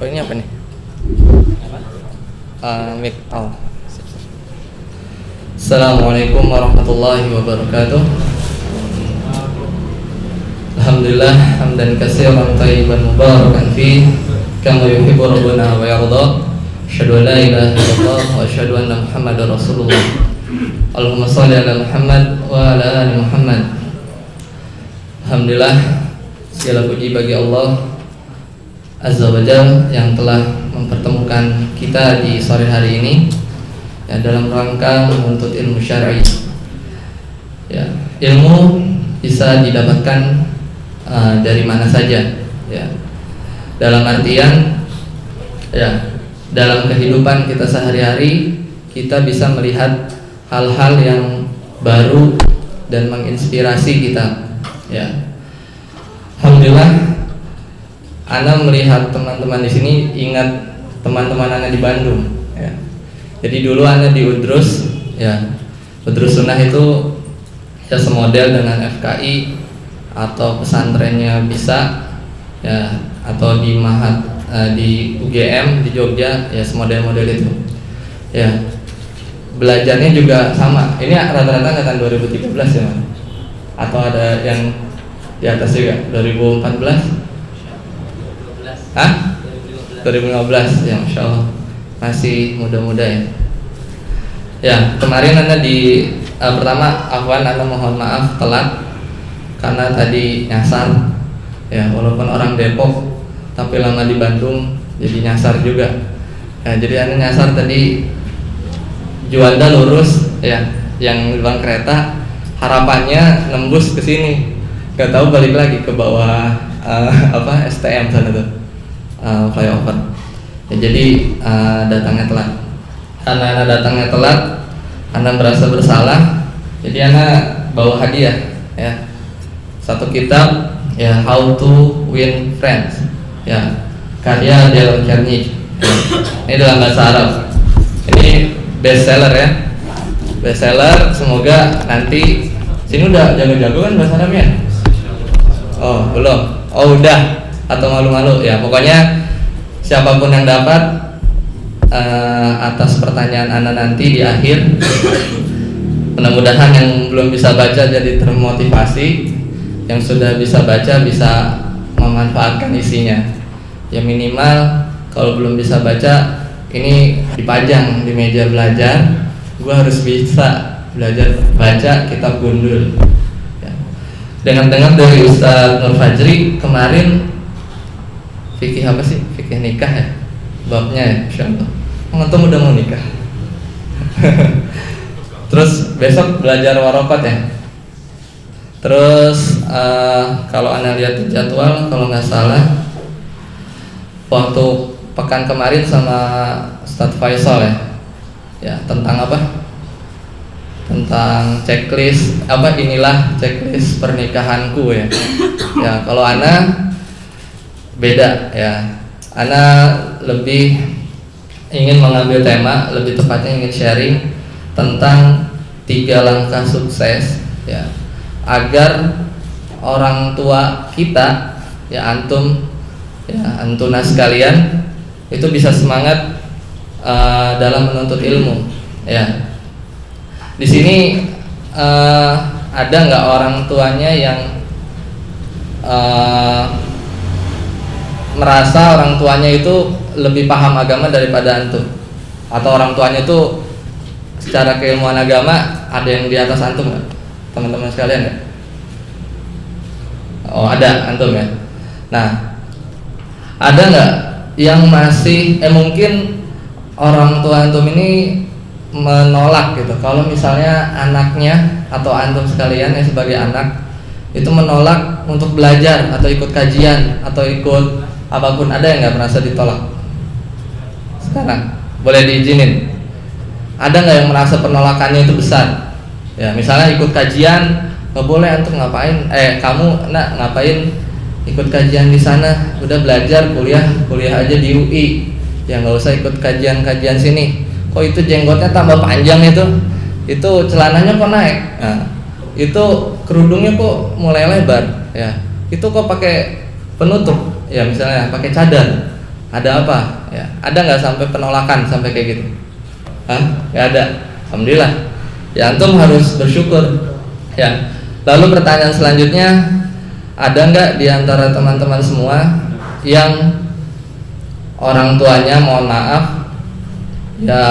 Oh ini apa nih? Mic. Oh. Assalamualaikum warahmatullahi wabarakatuh. Alhamdulillah hamdan katsiran thayyiban mubarakan fi kama yuhibbu rabbuna wa yarda. Asyhadu an la ilaha illallah wa asyhadu anna Muhammadar Rasulullah. Allahumma shalli ala Muhammad wa ala ali Muhammad. Alhamdulillah, segala puji bagi Allah Azza wa Jalla yang telah mempertemukan kita di sore hari ini ya, dalam rangka menuntut ilmu syar'i. Ya, ilmu bisa didapatkan dari mana saja ya. Dalam artian ya, dalam kehidupan kita sehari-hari kita bisa melihat hal-hal yang baru dan menginspirasi kita ya. Alhamdulillah, Ana melihat teman-teman di sini ingat teman-teman Ana di Bandung ya. Jadi dulu Ana di Udrus ya. Udrus Sunnah itu ya semodel dengan FKI atau pesantrennya bisa ya, atau di Mahat di UGM di Jogja ya, semodel-model itu ya. Belajarnya juga sama. Ini rata-rata angkatan 2013 ya, Man? Atau ada yang di atas juga 2014? Hah? 2015 ya, Masya Allah, masih muda-muda ya. Ya, kemarin Anda pertama Afwan, Anda mohon maaf telat karena tadi nyasar ya, walaupun orang Depok tapi lama di Bandung jadi nyasar juga ya. Jadi Anda nyasar tadi Juanda lurus ya, yang gerbang kereta harapannya nembus ke sini, gak tahu balik lagi ke bawah STM sana tuh, flyover ya. Jadi datangnya telat. Karena Anda datangnya telat, Anda merasa bersalah, jadi Anda bawa hadiah ya, satu kitab ya, How to Win Friends ya, karya Dale Carnegie ya. Ini dalam bahasa Arab, ini bestseller ya, bestseller. Semoga nanti sini udah jago-jago kan bahasa Arabnya? Oh belum? Oh udah? Atau malu-malu ya? Pokoknya siapapun yang dapat atas pertanyaan Anda nanti di akhir, mudah-mudahan yang belum bisa baca jadi termotivasi, yang sudah bisa baca bisa memanfaatkan isinya ya. Minimal kalau belum bisa baca, ini dipajang di meja belajar, gua harus bisa belajar baca kitab gundul ya. Dengar-dengar dari Ustadz Nur Fajri kemarin fikih apa sih? Fikih nikah ya, babnya ya, Insya Allah. Antum udah mau nikah. Terus besok belajar warokat ya. Terus kalau Anda lihat jadwal, kalau nggak salah waktu pekan kemarin sama Ustadz Faisal ya, tentang apa? Tentang checklist apa, inilah checklist pernikahanku ya. Ya, kalau Ana beda ya. Ana lebih ingin mengambil tema, lebih tepatnya ingin sharing tentang 3 langkah sukses ya, agar orang tua kita ya, antum ya, antuna sekalian itu bisa semangat dalam menuntut ilmu ya. Di sini ada nggak orang tuanya yang merasa orang tuanya itu lebih paham agama daripada antum, atau orang tuanya itu secara keilmuan agama ada yang di atas antum nggak, teman-teman sekalian ya? Oh ada, antum ya. Nah, ada nggak yang masih mungkin orang tua antum ini menolak gitu, kalau misalnya anaknya atau antum sekalian ya sebagai anak itu menolak untuk belajar atau ikut kajian atau ikut apapun, ada yang nggak merasa ditolak? Sekarang boleh diizinin. Ada nggak yang merasa penolakannya itu besar? Ya, misalnya ikut kajian nggak boleh, antum ngapain? Kamu nak ngapain ikut kajian di sana? Udah belajar kuliah aja di UI, ya nggak usah ikut kajian sini. Kok itu jenggotnya tambah panjang itu celananya kok naik? Nah, itu kerudungnya kok mulai lebar? Ya, itu kok pakai penutup? Ya misalnya pakai cadar. ada apa? Ya, ada nggak sampai penolakan sampai kayak gitu? Nggak ada. Alhamdulillah. Ya, antum harus bersyukur. Ya. Lalu pertanyaan selanjutnya, ada nggak di antara teman-teman semua yang orang tuanya, mohon maaf, ya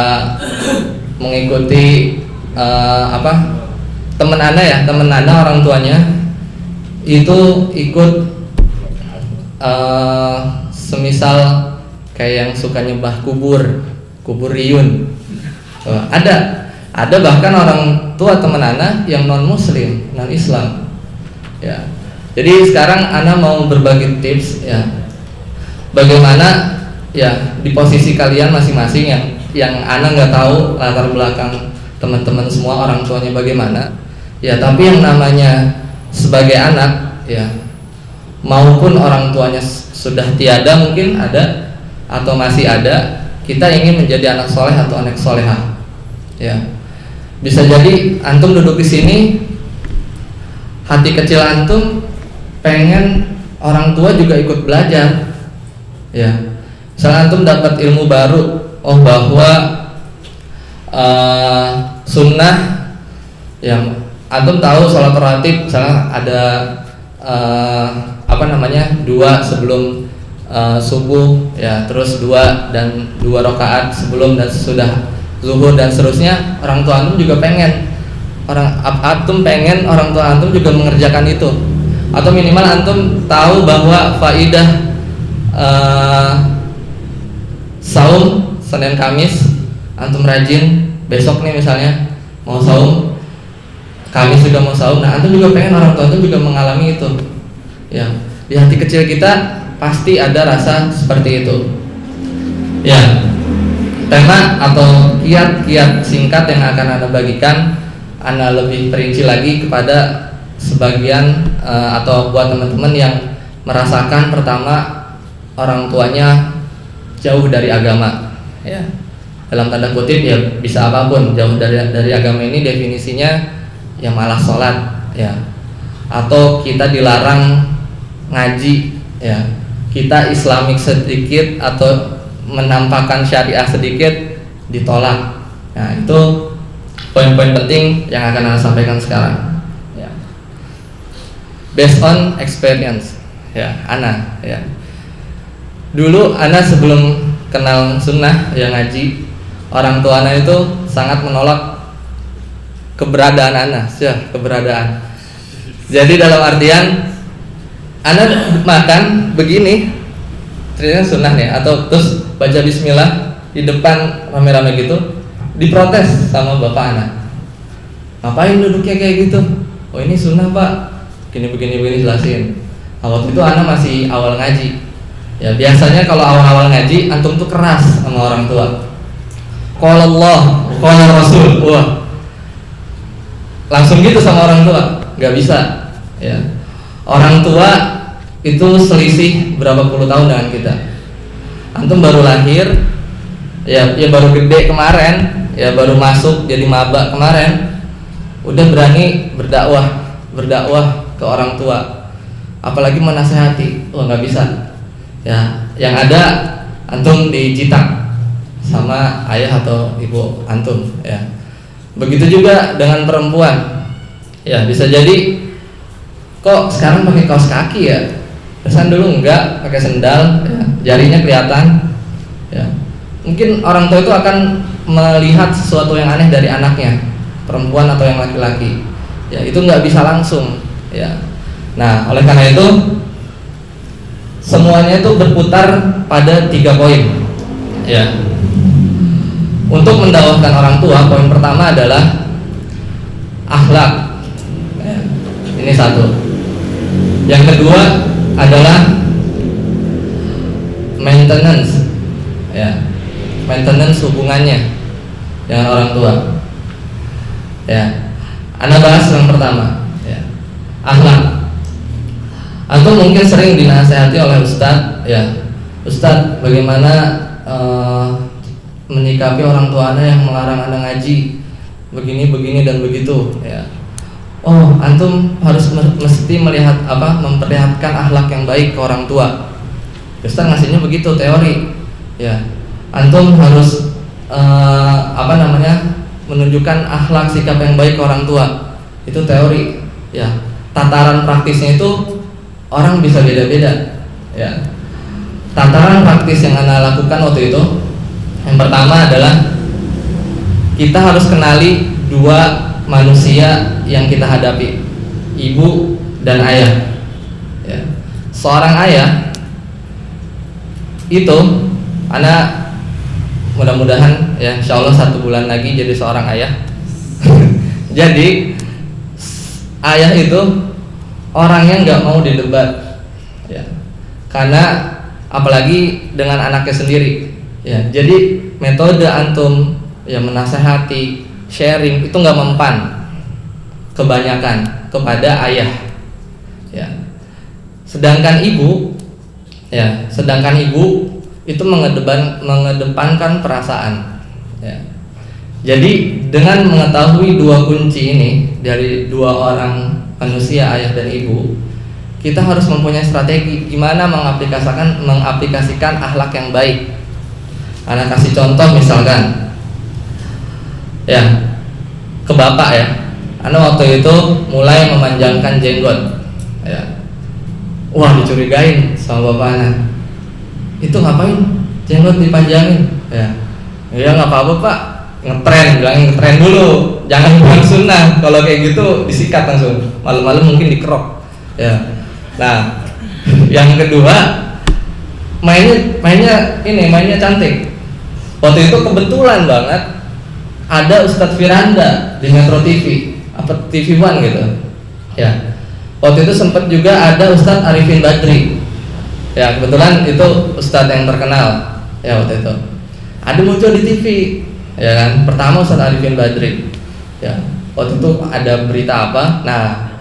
mengikuti teman anda orang tuanya itu ikut semisal kayak yang suka nyembah kubur riyun. Ada bahkan orang tua teman Ana yang non muslim, non Islam. Ya. Jadi sekarang Ana mau berbagi tips ya. Bagaimana ya di posisi kalian masing-masing yang Ana nggak tahu latar belakang teman-teman semua orang tuanya bagaimana. Ya, tapi yang namanya sebagai anak ya, maupun orang tuanya sudah tiada mungkin ada atau masih ada, kita ingin menjadi anak soleh atau anak solehah. Ya, bisa jadi antum duduk di sini, hati kecil antum pengen orang tua juga ikut belajar. Ya, misalnya antum dapat ilmu baru, bahwa sunnah yang antum tahu sholat rawatib misalnya ada 2 sebelum subuh ya, terus 2 rakaat sebelum dan sesudah zuhur dan seterusnya. Orang tua antum juga pengen orang tua antum juga mengerjakan itu, atau minimal antum tahu bahwa faidah saum Senin Kamis antum rajin, besok nih misalnya mau saum, Kamis juga mau saum, nah antum juga pengen orang tua antum juga mengalami itu. Ya, di hati kecil kita pasti ada rasa seperti itu. Ya, tema atau kiat-kiat singkat yang akan Anda bagikan, Anda lebih perinci lagi kepada sebagian atau buat teman-teman yang merasakan pertama orang tuanya jauh dari agama. Ya, dalam tanda kutip ya bisa apapun, jauh dari agama ini definisinya ya malah sholat ya, atau kita dilarang ngaji ya, kita islamik sedikit atau menampakkan syariah sedikit ditolak. Nah, itu poin-poin penting yang akan Anda sampaikan sekarang ya. Based on experience ya, Ana ya. Dulu Ana sebelum kenal sunnah ya ngaji, orang tua Ana itu sangat menolak keberadaan Ana, keberadaan. Jadi dalam artian Ana makan begini, ternyata sunnah nih, atau terus baca bismillah di depan rame-rame gitu, diprotes sama bapak Ana. Ngapain duduknya kayak gitu? Oh ini sunnah pak, begini jelasin. Waktu itu Ana masih awal ngaji. Ya biasanya kalau awal-awal ngaji antum tuh keras sama orang tua. Qala Allah, qala Rasul, wah langsung gitu sama orang tua, nggak bisa. Ya, orang tua itu selisih berapa puluh tahun dengan kita. Antum baru lahir, ya baru gede kemarin, ya baru masuk jadi maba kemarin, udah berani berdakwah ke orang tua, apalagi menasehati, nggak bisa. Ya, yang ada antum dijitak sama ayah atau ibu antum. Ya, begitu juga dengan perempuan. Ya, bisa jadi kok sekarang pakai kaos kaki ya, pesan dulu enggak pakai sendal, ya, jarinya kelihatan. Ya, mungkin orang tua itu akan melihat sesuatu yang aneh dari anaknya, perempuan atau yang laki-laki. Ya, itu nggak bisa langsung. Ya, nah oleh karena itu semuanya itu berputar pada 3 poin. Ya, untuk mendakwahkan orang tua, poin pertama adalah akhlak. Ya, ini satu. Yang kedua adalah maintenance. Ya, maintenance hubungannya dengan orang tua. Ya, Anda bahas yang pertama. Ya, akhlak. Antum mungkin sering dinasehati oleh Ustadz, ya, Ustadz bagaimana menyikapi orang tua Anda yang melarang Anda ngaji begini dan begitu. Ya, antum harus mesti memperlihatkan akhlak yang baik ke orang tua. Ustaz ngasihnya begitu teori, ya. Antum harus menunjukkan akhlak sikap yang baik ke orang tua. Itu teori, ya. Tataran praktisnya itu orang bisa beda-beda, ya. Tataran praktis yang Anda lakukan waktu itu, yang pertama adalah kita harus kenali dua manusia yang kita hadapi, ibu dan ayah, ya. Seorang ayah itu, anak mudah-mudahan ya insya Allah 1 bulan lagi jadi seorang ayah. Jadi ayah itu orangnya nggak mau didebat, ya. Karena apalagi dengan anaknya sendiri, ya. Jadi metode antum ya menasehati, sharing itu nggak mempan kebanyakan kepada ayah, ya. Sedangkan ibu itu mengedepankan perasaan, ya. Jadi dengan mengetahui dua kunci ini dari dua orang manusia, ayah dan ibu, kita harus mempunyai strategi gimana mengaplikasikan akhlak yang baik. Anak kasih contoh misalkan, ya, ke bapak ya. Anak waktu itu mulai memanjangkan jenggot, ya. Wah, dicurigain sama bapak anak. Itu ngapain? Jenggot dipanjangin, ya. Ya nggak apa-apa pak, ngetren, bilangin ngetren dulu, jangan buang sunnah. Kalau kayak gitu disikat langsung, malam-malam mungkin dikerok, ya. Nah, yang kedua mainnya cantik. Waktu itu kebetulan banget ada Ustadz Firanda di Metro TV, apa TV One gitu, ya. Waktu itu sempat juga ada Ustadz Arifin Badri, ya. Kebetulan itu Ustadz yang terkenal, ya. Waktu itu ada muncul di TV, ya kan. Pertama Ustadz Arifin Badri, ya. Waktu itu ada berita apa, nah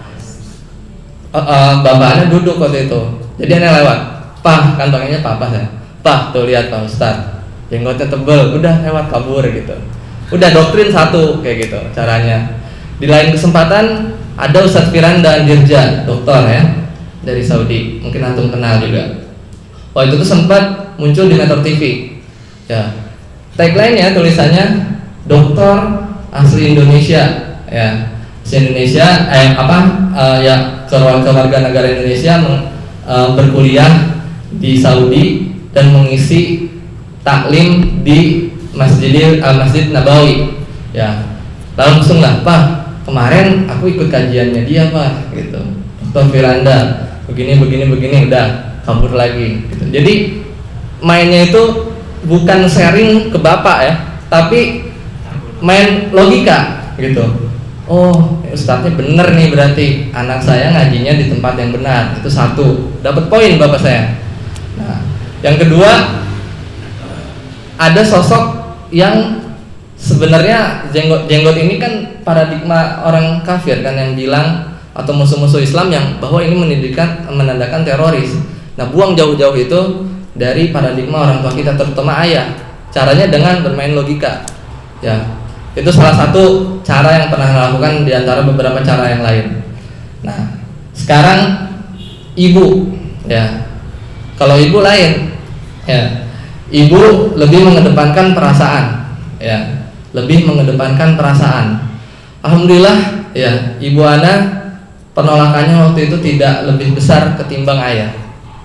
bapaknya duduk waktu itu, jadi aneh lewat, Pak, kan panggilnya papa saya, Pak, tuh lihat Pak Ustadz, jenggotnya tebel, udah lewat kabur gitu. Udah doktrin satu kayak gitu caranya. Di lain kesempatan ada Ustadz Firanda Andirja, dokter ya, dari Saudi, mungkin antum kenal juga. Waktu itu tuh sempat muncul di Metro TV, ya. Tagline-nya tulisannya dokter asli Indonesia, ya. Indonesia keluarga negara Indonesia berkuliah di Saudi dan mengisi taklim di Masjid Nabawi, ya. Langsung lah, Pak, kemarin aku ikut kajiannya dia Pak, gitu. Dr. Firanda begini, udah kabur lagi gitu. Jadi mainnya itu bukan sharing ke bapak ya, tapi main logika gitu. Oh, ustadznya bener nih, berarti anak saya ngajinya di tempat yang benar. Itu satu, dapat poin bapak saya. Nah, yang kedua, ada sosok yang sebenarnya jenggot ini kan paradigma orang kafir kan, yang bilang atau musuh-musuh Islam yang bahwa ini menandakan teroris. Nah, buang jauh-jauh itu dari paradigma orang tua kita, terutama ayah. Caranya dengan bermain logika, ya. Itu salah satu cara yang pernah dilakukan di antara beberapa cara yang lain. Nah, sekarang ibu, ya. Kalau ibu lain, ya. Ibu lebih mengedepankan perasaan, ya. Lebih mengedepankan perasaan. Alhamdulillah, ya. Ibu Ana penolakannya waktu itu tidak lebih besar ketimbang ayah,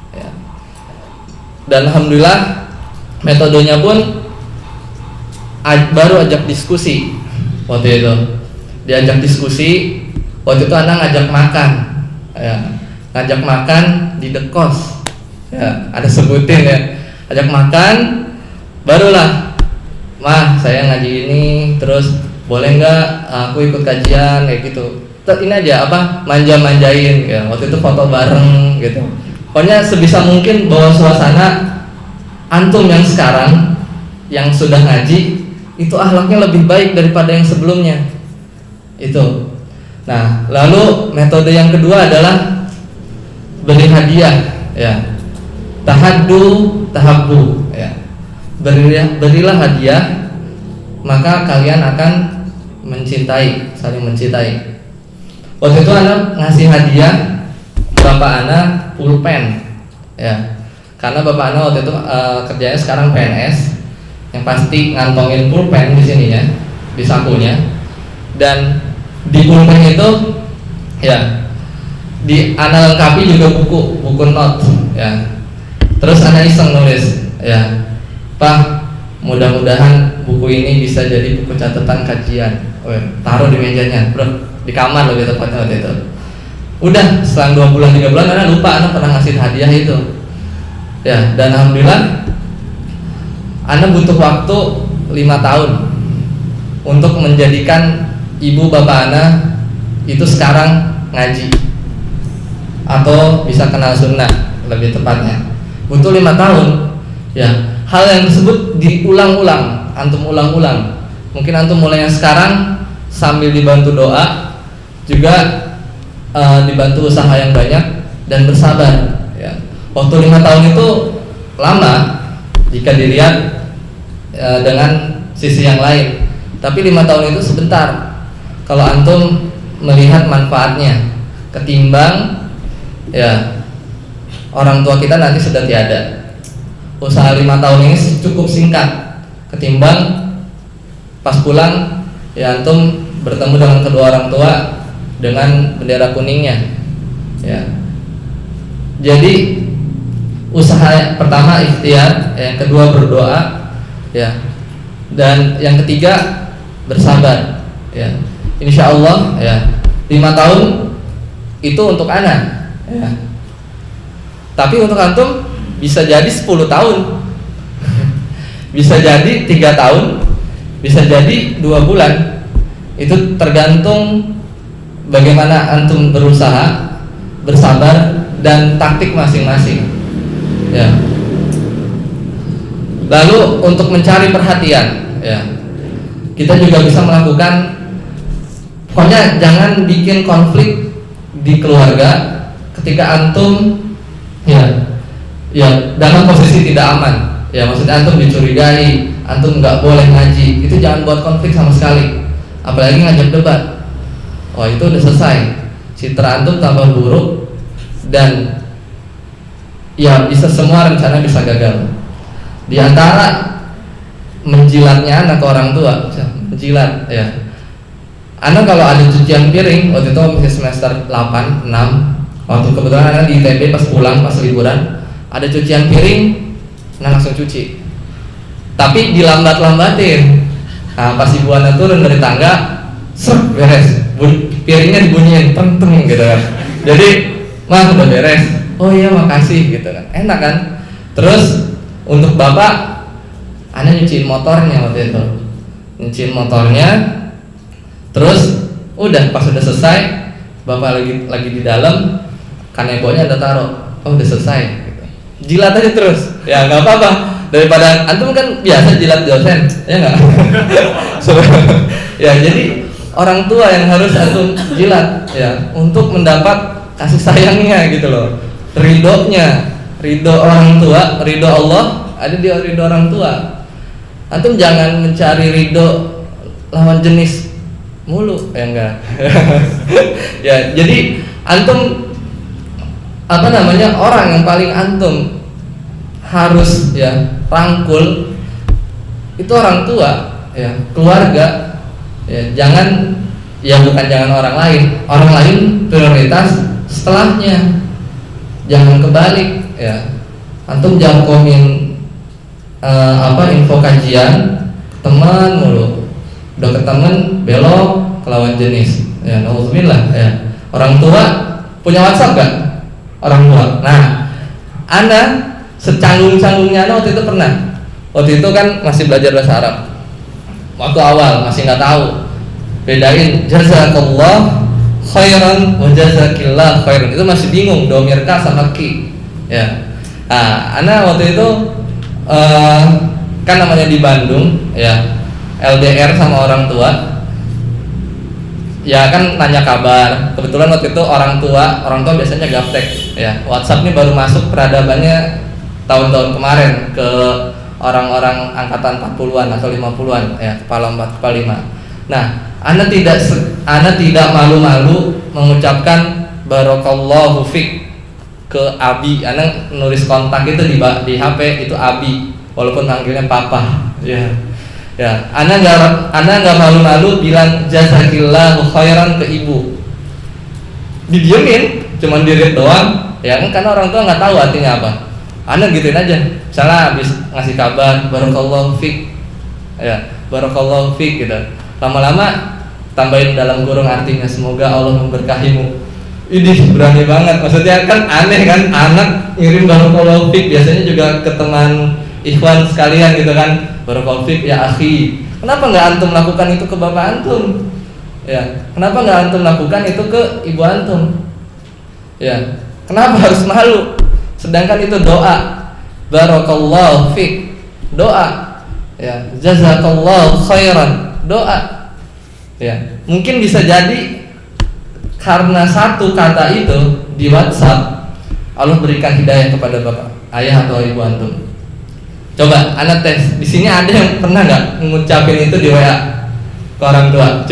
ya. Dan alhamdulillah metodenya pun baru ajak diskusi. Waktu itu diajak diskusi, waktu itu anak ngajak makan, ya. Ngajak makan di The Kos, ya. Ada sebutin ya, ajak makan, barulah, Mah saya ngaji ini, terus boleh nggak aku ikut kajian kayak gitu. Ini aja manja-manjain, ya. Waktu itu foto bareng gitu. Pokoknya sebisa mungkin bawa suasana antum yang sekarang yang sudah ngaji itu akhlaknya lebih baik daripada yang sebelumnya. Itu. Nah, lalu metode yang kedua adalah beri hadiah, ya. Tahaddu tahabbu, ya. Berilah hadiah, maka kalian akan mencintai, saling mencintai. Waktu itu anak ngasih hadiah bapak anak pulpen, ya. Karena bapak Ana waktu itu kerjanya sekarang PNS, yang pasti ngantongin pulpen di sininya, di sakunya, dan di pulpen itu ya di Ana lengkapi juga buku not ya. Terus Ana iseng nulis ya, Pak, mudah-mudahan buku ini bisa jadi buku catatan kajian. Taruh di mejanya, bro, di kamar lebih tepatnya waktu itu. Udah selang 2 bulan 3 bulan Ana lupa Ana pernah ngasih hadiah itu ya. Dan alhamdulillah Ana butuh waktu 5 tahun untuk menjadikan ibu bapak Ana itu sekarang ngaji atau bisa kenal sunnah lebih tepatnya. Butuh 5 tahun ya. Hal yang tersebut diulang-ulang, antum ulang-ulang. Mungkin antum mulai yang sekarang sambil dibantu doa, juga dibantu usaha yang banyak dan bersabar ya. Waktu 5 tahun itu lama jika dilihat dengan sisi yang lain, tapi 5 tahun itu sebentar kalau antum melihat manfaatnya, ketimbang ya orang tua kita nanti sudah tiada. Usaha 5 tahun ini cukup singkat ketimbang pas pulang ya antum bertemu dengan kedua orang tua dengan bendera kuningnya ya. Jadi usaha pertama ikhtiar, yang kedua berdoa ya, dan yang ketiga bersabar ya. Insya Allah ya 5 tahun itu untuk anak ya. Tapi untuk antum bisa jadi 10 tahun bisa jadi 3 tahun, bisa jadi 2 bulan. Itu tergantung bagaimana antum berusaha, bersabar, dan taktik masing-masing ya. Lalu untuk mencari perhatian ya, kita juga bisa melakukan, pokoknya jangan bikin konflik di keluarga ketika antum ya dalam posisi tidak aman ya. Maksudnya antum dicurigai, antum nggak boleh ngaji, itu jangan buat konflik sama sekali, apalagi ngajak debat. Wah, itu udah selesai, citra antum tambah buruk, dan ya bisa semua rencana bisa gagal. Di antara menjilatnya anak ke orang tua, menjilat ya. Anak kalau ada cucian piring, waktu itu masih semester 8, 6, waktu kebetulan anak di ITB pas pulang, pas liburan, ada cucian piring, nah langsung cuci. Tapi dilambat-lambatin. Nah, pas ibu anak turun dari tangga, ser, beres. Piringnya dibunyiin, teng-teng gitu kan. Jadi, mah udah beres. Oh iya, makasih gitu kan. Enak kan? Terus untuk bapak, anak nyuciin motornya waktu itu. Nyuciin motornya. Terus udah pas udah selesai, bapak lagi di dalam, kanebonya udah taruh. Oh, udah selesai. Jilat aja terus, ya nggak apa-apa, daripada antum kan biasa jilat dosen, ya nggak? Ya jadi orang tua yang harus antum jilat ya, untuk mendapat kasih sayangnya gitu loh, ridhonya, ridho orang tua, ridho Allah ada di ridho orang tua. Antum jangan mencari ridho lawan jenis mulu, ya enggak? Ya jadi antum orang yang paling antum harus ya rangkul itu orang tua ya, keluarga ya. Jangan orang lain prioritas setelahnya, jangan kebalik ya. Antum jangkomin info kajian teman mulu, udah ke temen belok ke lawan jenis ya, nauzubillah ya. Orang tua punya WhatsApp gak? Orang tua. Nah, Anda secanggung-canggungnya Anda waktu itu pernah. Waktu itu kan masih belajar bahasa Arab. Waktu awal masih nggak tahu bedain jazakallah khairan wa jazakillah khairan. Itu masih bingung domirka sama ki. Ya. Nah, Anda waktu itu kan namanya di Bandung ya, LDR sama orang tua. Ya kan nanya kabar. Kebetulan waktu itu orang tua biasanya gaptek ya. WhatsApp ini baru masuk peradabannya tahun-tahun kemarin ke orang-orang angkatan 40-an atau 50-an ya, kepala 4, kepala 5. Nah, Anda tidak malu-malu mengucapkan barakallahu fik ke Abi, anak nulis kontak itu di HP itu Abi, walaupun manggilnya Papa. Ya, ya. Anak nggak malu-malu bilang jazakillahu khairan ke ibu. Didiemin, cuman di-read doang. Ya kan, karena orang tua nggak tahu artinya apa. Anak gituin aja. Misalnya habis ngasih kabar, barakallahu fik. Ya, barakallahu fik gitu. Lama-lama tambahin dalam kurung artinya semoga Allah memberkahimu. Ini berani banget, maksudnya kan aneh kan, anak ngirim barakallahu fik, biasanya juga ke teman ikhwan sekalian gitu kan, barakallahu fik ya akhi. Kenapa nggak antum lakukan itu ke bapak antum? Ya, kenapa nggak antum lakukan itu ke ibu antum? Ya, kenapa harus malu? Sedangkan itu doa, barakallahu fik, doa. Ya, jazakallahu khairan, doa. Ya, mungkin bisa jadi karena satu kata itu di WhatsApp Allah berikan hidayah kepada bapak, ayah atau ibu antum. Coba anak tes, di sini ada yang pernah nggak ngucapin itu di WA ke orang tua?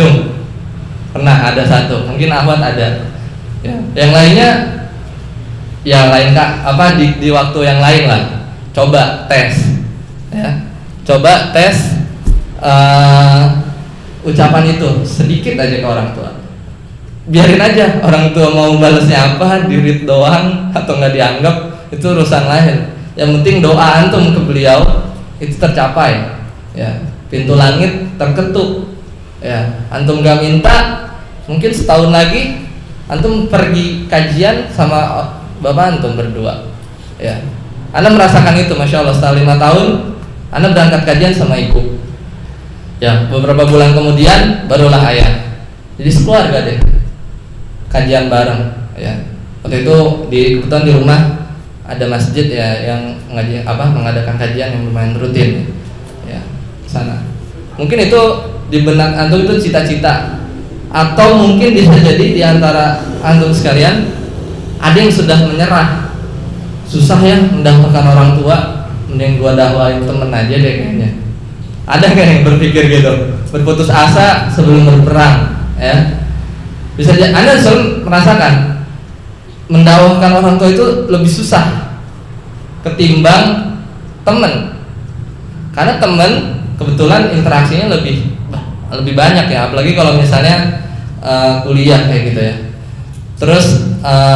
Pernah, ada satu, mungkin Ahmad ada. Ya. Yang lainnya, ya lain kak, apa di waktu yang lain lah. Coba tes, ya. Coba tes ucapan itu sedikit aja ke orang tua. Biarin aja orang tua mau balasnya apa, di-read doang atau nggak dianggap, itu urusan lain. Yang penting doa antum ke beliau itu tercapai, ya, pintu langit terketuk, ya. Antum gak minta, mungkin setahun lagi antum pergi kajian sama bapak antum berdua, ya. Anda merasakan itu, masya Allah, setelah 5 tahun Anda berangkat kajian sama ibu, ya. Beberapa bulan kemudian barulah ayah, jadi sekeluarga deh kajian bareng, ya. Waktu itu kebetulan di rumah ada masjid ya yang mengadakan kajian yang lumayan rutin, ya, sana. Mungkin itu di benak antum itu cita-cita, atau mungkin bisa jadi di antara antum sekalian ada yang sudah menyerah, susah ya mendahulukan orang tua, mending gua dakwain temen aja deh kayaknya. Ada nggak yang berpikir gitu, berputus asa sebelum berperang, ya? Bisa jadi Anda selalu merasakan mendakwahkan orang tua itu lebih susah ketimbang teman, karena teman kebetulan interaksinya lebih banyak ya, apalagi kalau misalnya kuliah kayak gitu ya. Terus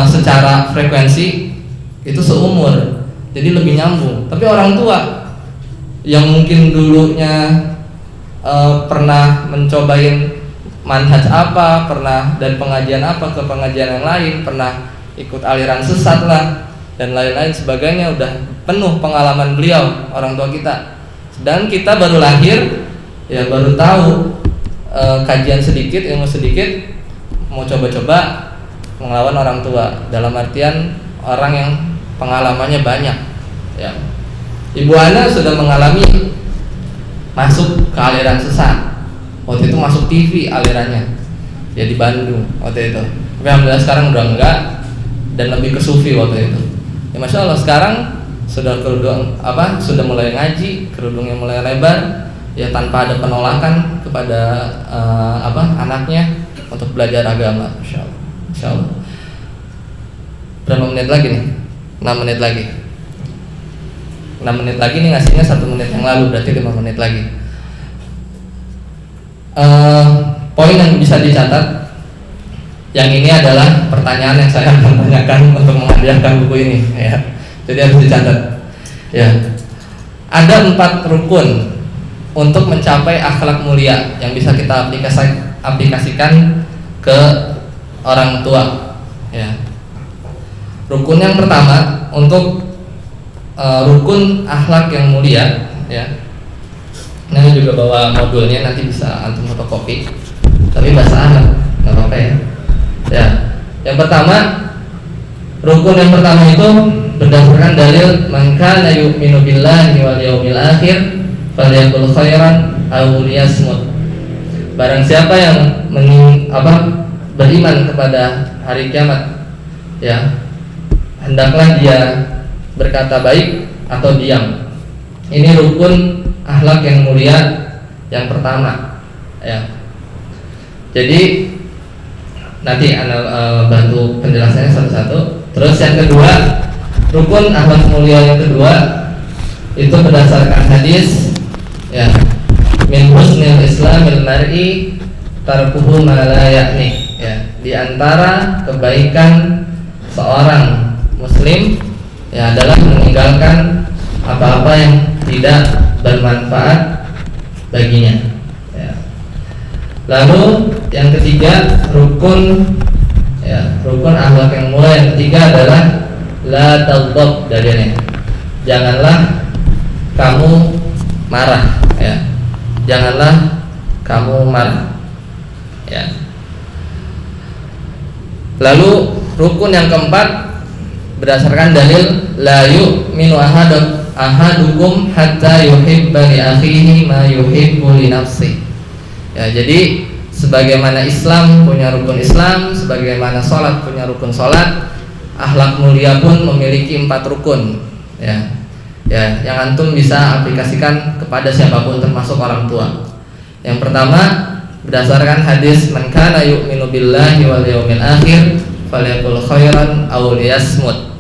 secara frekuensi itu seumur, jadi lebih nyambung. Tapi orang tua yang mungkin dulunya pernah mencobain manhaj apa, pernah dari pengajian apa ke pengajian yang lain, pernah ikut aliran sesat lah dan lain-lain sebagainya, udah penuh pengalaman beliau orang tua kita. Dan kita baru lahir, ya baru tahu kajian sedikit, ilmu sedikit, mau coba-coba melawan orang tua, dalam artian orang yang pengalamannya banyak, ya. Ibu Ana sudah mengalami masuk ke aliran sesat. Waktu itu masuk TV alirannya, ya di Bandung waktu itu. Tapi alhamdulillah sekarang udah enggak, dan lebih ke sufi waktu itu. Ya masya Allah, sekarang sudah sudah mulai ngaji, kerudungnya mulai lebar, ya tanpa ada penolakan kepada anaknya untuk belajar agama. Masya Allah, masya Allah. Berapa menit lagi nih? 6 menit lagi. 6 menit lagi nih, ngasihnya 1 menit yang lalu, berarti 5 menit lagi. Poin yang bisa dicatat, yang ini adalah pertanyaan yang saya akan tanyakan untuk menghadiahkan buku ini, ya. Jadi harus dicatat, ya. Ada 4 rukun untuk mencapai akhlak mulia yang bisa kita aplikasikan ke orang tua, ya. Rukun yang pertama untuk rukun akhlak yang mulia, ya. Nah, ini juga bawa modulnya, nanti bisa antum fotokopi, tapi bahasa Arab, nggak apa-apa ya. Ya, yang pertama, rukun yang pertama itu berdasarkan dalil man kana yu'minu billahi wal yawmil akhir falyaqul khairan aw liyasmut. Barang siapa yang beriman kepada hari kiamat, ya, hendaklah dia berkata baik atau diam. Ini rukun akhlak yang mulia yang pertama, ya. Jadi nanti Anda bantu penjelasannya satu-satu. Terus yang kedua, rukun akhlak mulia yang kedua itu berdasarkan hadis, ya, min husnil islamil mar'i tarkuhu ma la ya'ni, ya, di antara kebaikan seorang muslim ya adalah meninggalkan apa-apa yang tidak bermanfaat baginya, ya. Lalu yang ketiga, rukun akhlak yang mulia yang ketiga adalah la taghdab, dalilnya janganlah kamu marah, ya. Janganlah kamu marah, ya. Lalu rukun yang keempat berdasarkan dalil la yu'minu ahadukum hatta yuhibba li akhihi ma yuhibbu li nafsi. Ya, jadi sebagaimana Islam punya rukun Islam, sebagaimana sholat punya rukun sholat, akhlak mulia pun memiliki 4 rukun, ya. Ya, yang antum bisa aplikasikan kepada siapapun termasuk orang tua. Yang pertama berdasarkan hadis man kana yu'minu billahi wal yawmil akhir falyaqul khairan aw liyasmut.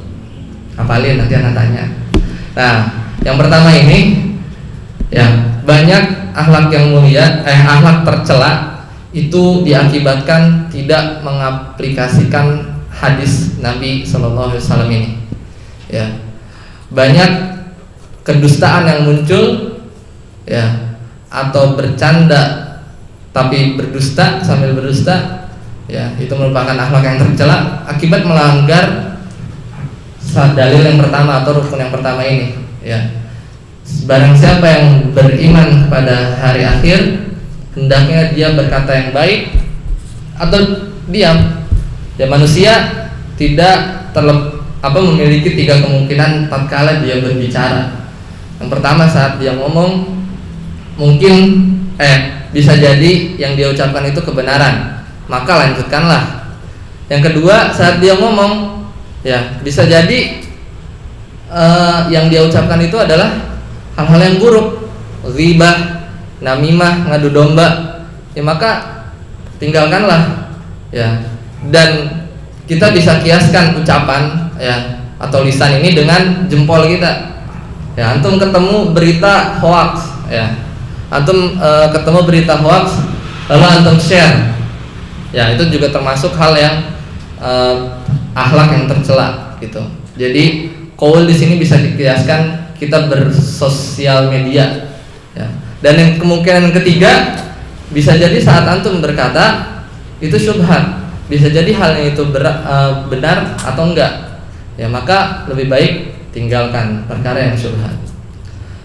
Hafalin, nanti anak tanya. Nah, yang pertama ini, ya, banyak akhlak yang mulia, akhlak tercela itu diakibatkan tidak mengaplikasikan hadis Nabi Sallallahu Alaihi Wasallam ini. Ya, banyak kedustaan yang muncul, ya, atau bercanda tapi berdusta sambil berdusta, ya, itu merupakan akhlak yang tercela akibat melanggar dalil yang pertama atau rukun yang pertama ini, ya. Barang siapa yang beriman kepada hari akhir, hendaknya dia berkata yang baik atau diam. Ya, manusia tidak memiliki 3 kemungkinan tatkala dia berbicara. Yang pertama, saat dia ngomong mungkin bisa jadi yang dia ucapkan itu kebenaran, maka lanjutkanlah. Yang kedua, saat dia ngomong, ya, bisa jadi yang dia ucapkan itu adalah hal-hal yang buruk, ghibah, namimah, ngadu domba, ya, maka tinggalkanlah, ya. Dan kita bisa kiaskan ucapan, ya, atau lisan ini dengan jempol kita. Ya, antum ketemu berita hoax, ya, antum ketemu berita hoax lalu antum share, ya, itu juga termasuk hal yang akhlak yang tercela, gitu. Jadi qaul di sini bisa dikiaskan kita bersosial media, ya. Dan yang kemungkinan ketiga bisa jadi saat antum berkata itu syubhat, bisa jadi halnya itu benar atau enggak, ya, maka lebih baik tinggalkan perkara yang syubhat.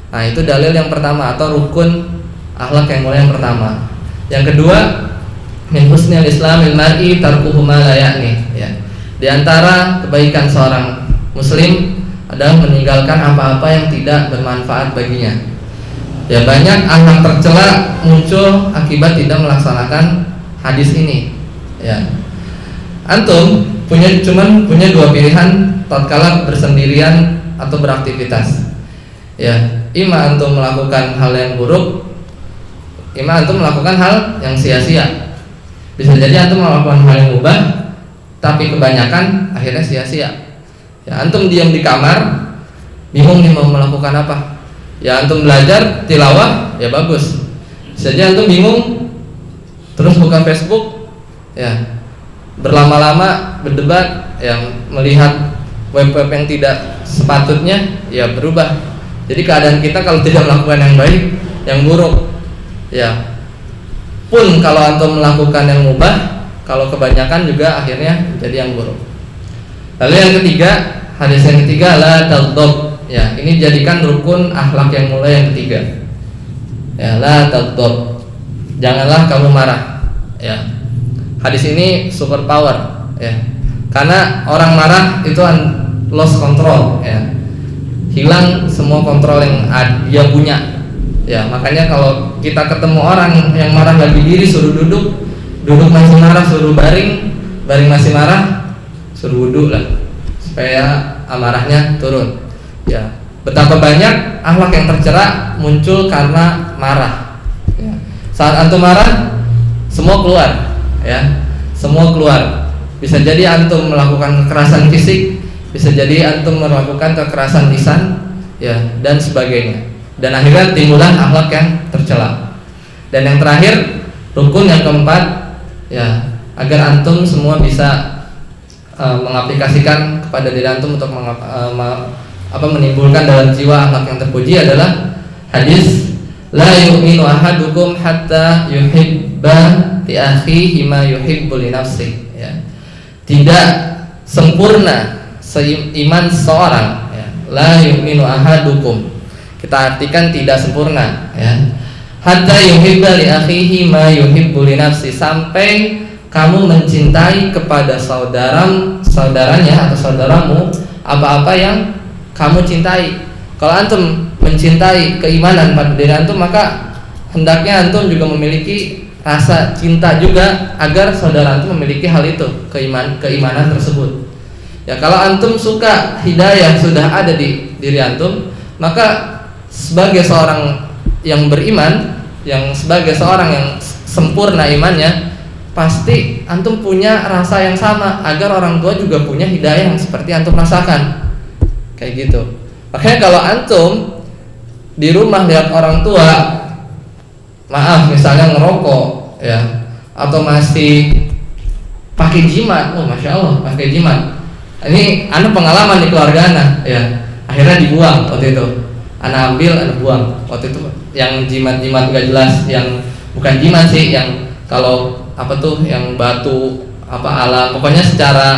Nah, itu dalil yang pertama atau rukun akhlak yang mulia yang pertama. Yang kedua, min husnil islamil mar'i tarkuhu ma la ya'ni, ya. Di antara kebaikan seorang muslim adalah meninggalkan apa-apa yang tidak bermanfaat baginya. Ya, banyak akhlak tercela muncul akibat tidak melaksanakan hadis ini, ya. Antum punya 2 pilihan tatkala bersendirian atau beraktivitas, ya. Ima antum melakukan hal yang buruk, ima antum melakukan hal yang sia-sia. Bisa jadi antum melakukan hal yang mubah, tapi kebanyakan akhirnya sia-sia. Ya, antum diam di kamar, bingung nih mau melakukan apa. Ya, antum belajar tilawah, ya bagus. Bisa jadi antum bingung, terus buka Facebook, ya, berlama-lama berdebat, yang melihat web-web yang tidak sepatutnya, ya berubah. Jadi keadaan kita kalau tidak melakukan yang baik, yang buruk, ya. Pun kalau antum melakukan yang mubah, kalau kebanyakan juga akhirnya jadi yang buruk. Lalu yang ketiga, hadis yang ketiga la taghdab, ya, ini jadikan rukun akhlak yang mulia yang ketiga. Ya, la taghdab, janganlah kamu marah, ya. Hadis ini super power, ya. Karena orang marah itu lost control, ya. Hilang semua kontrol yang dia punya, ya. Makanya kalau kita ketemu orang yang marah lagi diri, suruh duduk masih marah, suruh baring masih marah, suruh wudhu lah supaya amarahnya turun, ya. Betapa banyak akhlak yang tercela muncul karena marah, ya. Saat antum marah, semua keluar, ya, semua keluar. Bisa jadi antum melakukan kekerasan fisik, bisa jadi antum melakukan kekerasan lisan, ya, dan sebagainya. Dan akhirnya timbulan akhlak yang tercela. Dan yang terakhir, rukun yang keempat, ya, agar antum semua bisa mengaplikasikan kepada diri antum untuk menimbulkan dalam jiwa akhlak yang terpuji adalah hadis la yu'minu ahadukum hatta yuhibba li akhihi ma yuhibbu li nafsihi, ya. Tidak sempurna iman seorang, ya. La yu'minu ahadukum, kita artikan tidak sempurna, ya. Hatta yuhibba li akhihi ma yuhibbu li nafsihi, sampai kamu mencintai kepada saudaranya atau saudaramu apa-apa yang kamu cintai. Kalau antum mencintai keimanan pada diri antum, maka hendaknya antum juga memiliki rasa cinta juga agar saudara antum memiliki hal itu, keimanan tersebut. Ya, kalau antum suka hidayah sudah ada di diri antum, maka sebagai seorang yang beriman, sebagai seorang yang sempurna imannya, pasti antum punya rasa yang sama agar orang tua juga punya hidayah yang seperti antum rasakan. Kayak gitu. Makanya kalau antum di rumah lihat orang tua, maaf misalnya ngerokok, ya, atau masih pakai jimat, oh masya Allah pakai jimat. Ini anu pengalaman di keluarga anak, ya. Akhirnya dibuang waktu itu. Anak ambil, anak buang. Waktu itu yang jimat-jimat gak jelas, yang bukan jimat sih, yang kalau apa tuh yang batu apa alam, pokoknya secara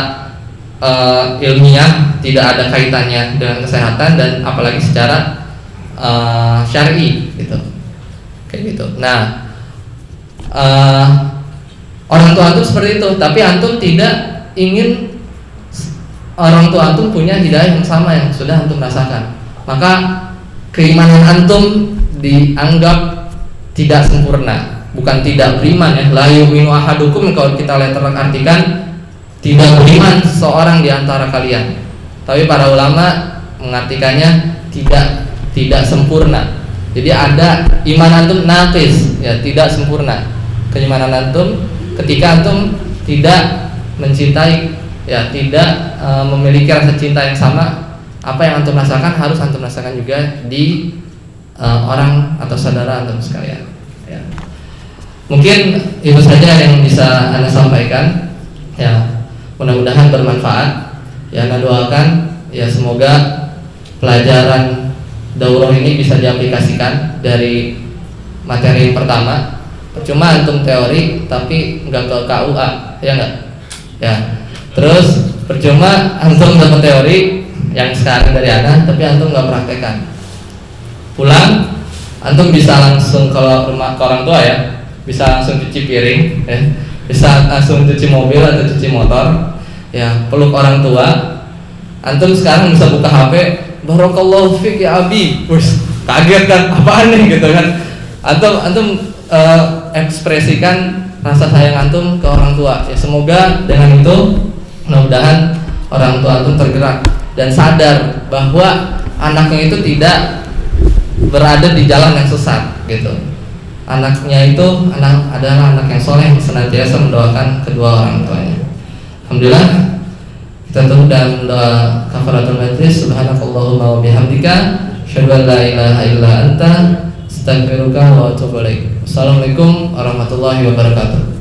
ilmiah tidak ada kaitannya dengan kesehatan dan apalagi secara syar'i gitu, kayak gitu. Nah, orang tua antum seperti itu, tapi antum tidak ingin orang tua antum punya hidayah yang sama yang sudah antum rasakan, maka keimanan antum dianggap tidak sempurna. Bukan tidak beriman, ya, la yu'minu ahadukum, kalau kita artikan tidak beriman seorang di antara kalian. Tapi para ulama mengartikannya tidak sempurna. Jadi ada iman antum naqis, ya, tidak sempurna. Keimanan antum ketika antum tidak mencintai, ya, tidak memiliki rasa cinta yang sama, apa yang antum rasakan harus antum rasakan juga di orang atau saudara antum sekalian, ya. Mungkin itu saja yang bisa Anda sampaikan, ya. Mudah-mudahan bermanfaat, ya. Anda doakan, ya, semoga pelajaran daurah ini bisa diaplikasikan dari materi pertama. Percuma antum teori tapi nggak ke KUA, ya nggak, ya. Terus percuma antum dapat teori yang sekarang dari Anda tapi antum nggak praktekkan. Pulang antum bisa langsung ke rumah, ke orang tua, ya, bisa langsung cuci piring, ya, bisa langsung cuci mobil atau cuci motor, ya, peluk orang tua. Antum sekarang bisa buka HP, barakallahu fik ya abi, wis kaget kan, apaan nih gitu kan. Antum ekspresikan rasa sayang antum ke orang tua, ya. Semoga dengan itu mudah-mudahan orang tua antum tergerak dan sadar bahwa anaknya itu tidak berada di jalan yang sesat, gitu. Anaknya itu adalah anak yang soleh, senantiasa mendoakan kedua orang tuanya. Alhamdulillah, kita tutup dengan doa kafaratul majlis. Subhanakallahumma wa bihamdika, asyhadu an la ilaha illa anta, astaghfiruka wa atubu ilaik. Assalamualaikum warahmatullahi wabarakatuh.